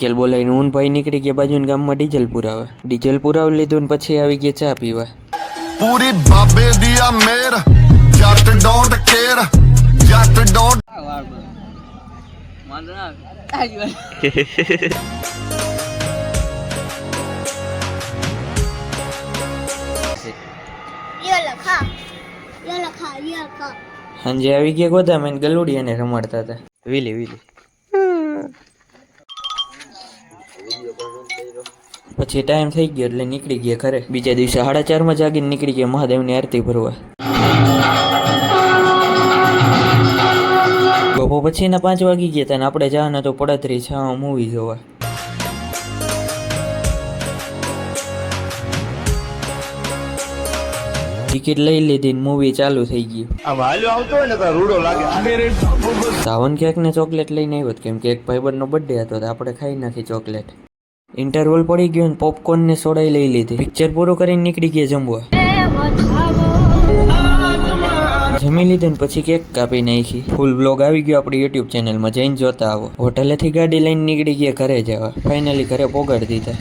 કેલ બોલાઈને ઊન ભાઈ નીકળી ગયા બાજુના ગામમાં ડીઝલ પુરાવા. ડીઝલ પુરાવી લીધું ને પછી આવી ગયા ચા પીવા. पूरी बाबे दिया मेर जट डोंट केयर जट डोंट સાંજે આવી ગયા ગોદામાં ગલુડી અને રમાડતા હતા. વીલી વીલી પછી ટાઈમ થઈ ગયો એટલે નીકળી ગયા ઘરે. બીજા દિવસે 4:30 જાગીને નીકળી ગયા મહાદેવની આરતી ભરવા. બપોર પછીના 5 વાગી ગયા હતા ને આપણે જવાના તો પડતરી છ મૂવી જોવા. ટિકિટ લઈ લીધી ને મૂવી ચાલુ થઈ ગયું. સાવન કેક ને ચોકલેટ લઈને આવ્યો કેમ કે એક ભાઈબંધનો બર્થડે હતો તો આપણે ખાઈ નાખી ચોકલેટ. ઇન્ટરવલ પડી ગયો ને પોપકોર્ન ને સોડાઈ લઈ લીધી. પિક્ચર પૂરું કરીને નીકળી ગયા જમવા. જમી લીધું ને પછી કેક કાપી નાખી. ફૂલ બ્લોગ આવી ગયો આપણી યુટ્યુબ ચેનલમાં, જઈને જોતા આવો. હોટલેથી ગાડી લઈને નીકળી ગયા ઘરે જવા. ફાઇનલી ઘરે પોગાડી દીધા.